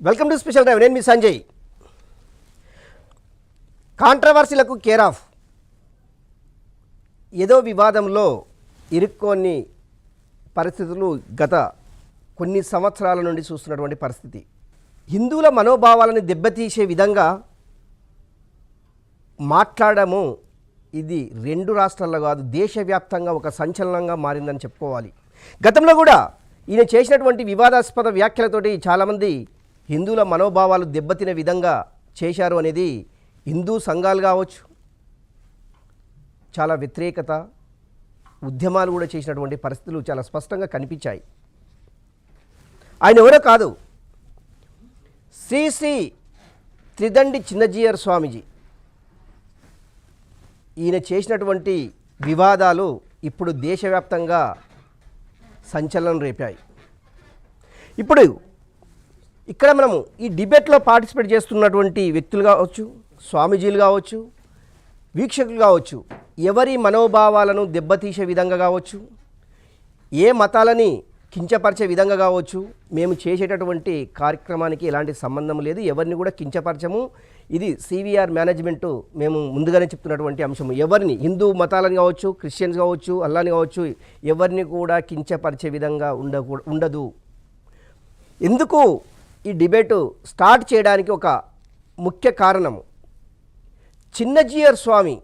Welcome to special drive. నేను మీ Sanjay. కాంట్రవర్సీలకు care of ఏదో వివాదంలో ఇరుక్కొని పరిస్థితులు గత కొన్ని సంవత్సరాల నుండి చూస్తున్నటువంటి పరిస్థితి. హిందువుల మనోభావాలను దెబ్బతీసే విధంగా మాట్లాడము ఇది రెండు రాష్ట్రాల్లో కాదు దేశవ్యాప్తంగా ఒక సంచలనంగా మారిందని చెప్పుకోవాలి. గతంలో కూడా ఈయన చేసినటువంటి వివాదాస్పద వ్యాఖ్యలతోటి చాలామంది హిందువుల మనోభావాలు దెబ్బతినే విధంగా చేశారు అనేది హిందూ సంఘాలు కావచ్చు, చాలా వ్యతిరేకత ఉద్యమాలు కూడా చేసినటువంటి పరిస్థితులు చాలా స్పష్టంగా కనిపించాయి. ఆయన ఎవరో కాదు, శ్రీ శ్రీ త్రిదండి చిన్నజీయర్ స్వామీజీ. ఈయన చేసినటువంటి వివాదాలు ఇప్పుడు దేశవ్యాప్తంగా సంచలనం రేపాయి. ఇప్పుడు ఇక్కడ మనము ఈ డిబేట్లో పార్టిసిపేట్ చేస్తున్నటువంటి వ్యక్తులు కావచ్చు, స్వామీజీలు కావచ్చు, వీక్షకులు కావచ్చు, ఎవరి మనోభావాలను దెబ్బతీసే విధంగా కావచ్చు, ఏ మతాలని కించపరిచే విధంగా కావచ్చు, మేము చేసేటటువంటి కార్యక్రమానికి ఎలాంటి సంబంధం లేదు, ఎవరిని కూడా కించపరచము. ఇది సివిఆర్ మేనేజ్మెంటు మేము ముందుగానే చెప్తున్నటువంటి అంశము. ఎవరిని హిందూ మతాలని కావచ్చు, క్రిస్టియన్స్ కావచ్చు, అల్లాని కావచ్చు, ఎవరిని కూడా కించపరిచే విధంగా ఉండదు. ఎందుకు ఈ డిబేటు స్టార్ట్ చేయడానికి ఒక ముఖ్య కారణము, చిన్నజీయర్ స్వామి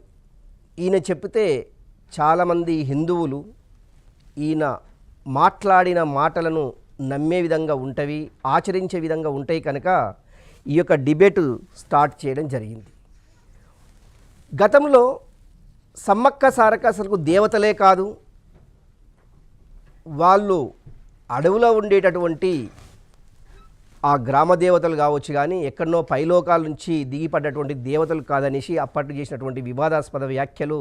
ఈయన చెప్తే చాలామంది హిందువులు ఈయన మాట్లాడిన మాటలను నమ్మే విధంగా ఉంటవి, ఆచరించే విధంగా ఉంటాయి కనుక ఈ యొక్క డిబేటు స్టార్ట్ చేయడం జరిగింది. గతంలో సమ్మక్క సారక్క అసలు దేవతలే కాదు, వాళ్ళు అడవులో ఉండేటటువంటి ఆ గ్రామ దేవతలు కావచ్చు, కానీ ఎక్కడనో పైలోకాల నుంచి దిగిపడ్డటువంటి దేవతలు కాదనేసి అప్పట్లో చేసినటువంటి వివాదాస్పద వ్యాఖ్యలు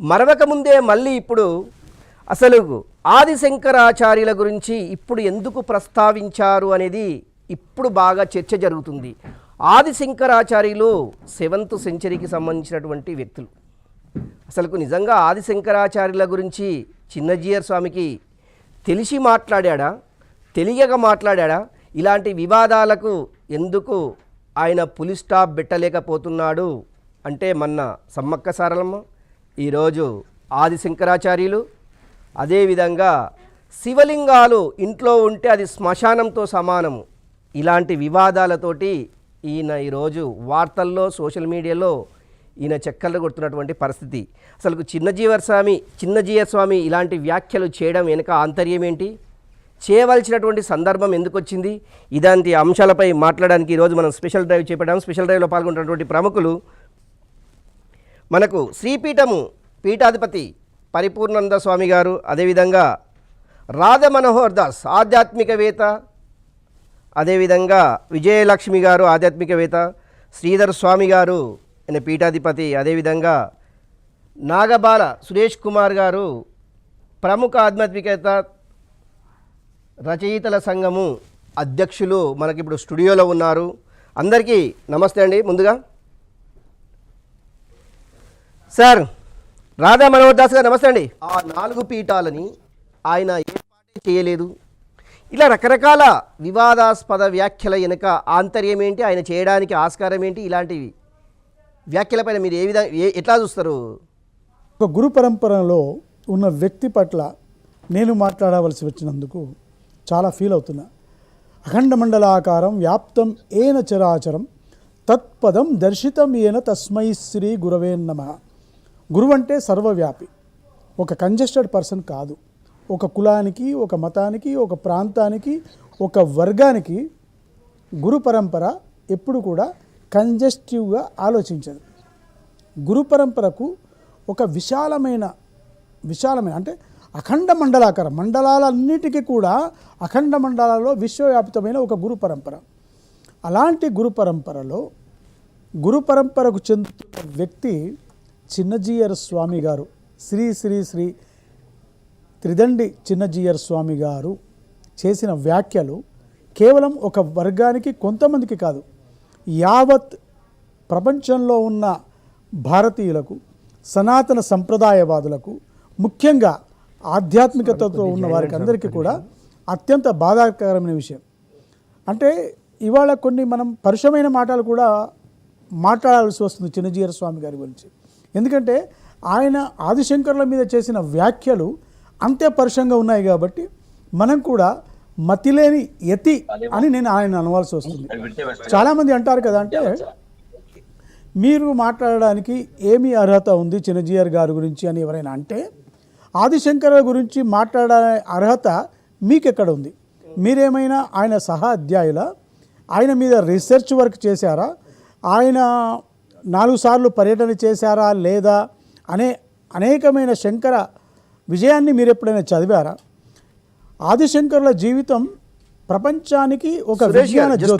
మరవకముందే మళ్ళీ ఇప్పుడు అసలు ఆదిశంకరాచార్యుల గురించి ఇప్పుడు ఎందుకు ప్రస్తావించారు అనేది ఇప్పుడు బాగా చర్చ జరుగుతుంది. ఆదిశంకరాచార్యులు 7th సెంచరీకి సంబంధించినటువంటి వ్యక్తులు. అసలు నిజంగా ఆదిశంకరాచార్యుల గురించి చిన్నజీయర్ స్వామికి తెలిసి మాట్లాడా, తెలియక మాట్లాడా? ఇలాంటి వివాదాలకు ఎందుకు ఆయన పులి స్టాప్ పెట్టలేకపోతున్నాడు అంటే మొన్న సమ్మక్క సారలమ్మ, ఈరోజు ఆదిశంకరాచార్యులు, అదేవిధంగా శివలింగాలు ఇంట్లో ఉంటే అది శ్మశానంతో సమానము. ఇలాంటి వివాదాలతోటి ఈయన ఈరోజు వార్తల్లో సోషల్ మీడియాలో ఈయన చక్కర్లు కొడుతున్నటువంటి పరిస్థితి. అసలు చిన్నజీయర్ స్వామి ఇలాంటి వ్యాఖ్యలు చేయడం వెనుక ఆంతర్యం ఏంటి, చేయవలసినటువంటి సందర్భం ఎందుకు వచ్చింది, ఇలాంటి అంశాలపై మాట్లాడడానికి ఈరోజు మనం స్పెషల్ డ్రైవ్ చేపట్టాము. స్పెషల్ డ్రైవ్లో పాల్గొంటున్నటువంటి ప్రముఖులు మనకు శ్రీపీఠము పీఠాధిపతి పరిపూర్ణానంద స్వామి గారు, అదేవిధంగా రాధమనోహర్ దాస్ ఆధ్యాత్మికవేత్త, అదేవిధంగా విజయలక్ష్మి గారు ఆధ్యాత్మికవేత్త, శ్రీధర్ స్వామి గారు ఆయన పీఠాధిపతి, అదేవిధంగా నాగబాల సురేష్ కుమార్ గారు ప్రముఖ ఆధ్యాత్మికవేత్త, రచయితల సంఘము అధ్యక్షులు మనకి ఇప్పుడు స్టూడియోలో ఉన్నారు. అందరికీ నమస్తే అండి. ముందుగా సార్ రాధా మనోహర్ దాస్ గారు నమస్తే అండి. ఆ 4 పీఠాలని ఆయన ఏర్పాటు చేయలేదు. ఇలా రకరకాల వివాదాస్పద వ్యాఖ్యల వెనుక ఆంతర్యం ఏంటి, ఆయన చేయడానికి ఆస్కారం ఏంటి, ఇలాంటి వ్యాఖ్యలపైన మీరు ఎట్లా చూస్తారు? ఒక గురు పరంపరలో ఉన్న వ్యక్తి పట్ల నేను మాట్లాడవలసి వచ్చినందుకు చాలా ఫీల్ అవుతున్నా. అఖండ మండలాకారం వ్యాప్తం ఏన చరాచరం తత్పదం దర్శితం ఏన తస్మై శ్రీ గురవే నమః. గురువు అంటే సర్వవ్యాపి, ఒక కంజెస్టెడ్ పర్సన్ కాదు. ఒక కులానికి, ఒక మతానికి, ఒక ప్రాంతానికి, ఒక వర్గానికి గురు పరంపర ఎప్పుడు కూడా కంజెస్టివ్గా ఆలోచించదు. గురు పరంపరకు ఒక విశాలమైన అంటే అఖండ మండలాకారం, మండలాలన్నిటికీ కూడా అఖండ మండలాల్లో విశ్వవ్యాపితమైన ఒక గురు పరంపర. అలాంటి గురు పరంపరకు చెందుతున్న వ్యక్తి చిన్నజీయర్ స్వామి గారు. శ్రీ శ్రీ శ్రీ త్రిదండి చిన్నజీయర్ స్వామి గారు చేసిన వ్యాఖ్యలు కేవలం ఒక వర్గానికి, కొంతమందికి కాదు, యావత్ ప్రపంచంలో ఉన్న భారతీయులకు, సనాతన సంప్రదాయవాదులకు, ముఖ్యంగా ఆధ్యాత్మికతతో ఉన్న వారికి అందరికీ కూడా అత్యంత బాధాకరమైన విషయం. అంటే ఇవాళ కొన్ని మనం పరుషమైన మాటలు కూడా మాట్లాడాల్సి వస్తుంది చిన్నజీయర్ స్వామి గారి గురించి. ఎందుకంటే ఆయన ఆదిశంకర్ల మీద చేసిన వ్యాఖ్యలు అంతే పరుషంగా ఉన్నాయి కాబట్టి మనం కూడా మతిలేని యతి అని నేను ఆయన అనవలసి వస్తుంది. చాలామంది అంటారు కదా, అంటే మీరు మాట్లాడడానికి ఏమి అర్హత ఉంది చిన్నజీయర్ గారి గురించి అని ఎవరైనా అంటే, ఆదిశంకర్ల గురించి మాట్లాడే అర్హత మీకెక్కడ ఉంది? మీరేమైనా ఆయన సహా అధ్యాయుల, ఆయన మీద రీసెర్చ్ వర్క్ చేశారా, ఆయన 4 సార్లు పర్యటన చేశారా లేదా అనే అనేకమైన శంకర విజయాన్ని మీరు ఎప్పుడైనా చదివారా? ఆదిశంకరుల జీవితం ప్రపంచానికి ఒక సురేష్ గారు, విజ్ఞాన జ్యోతి.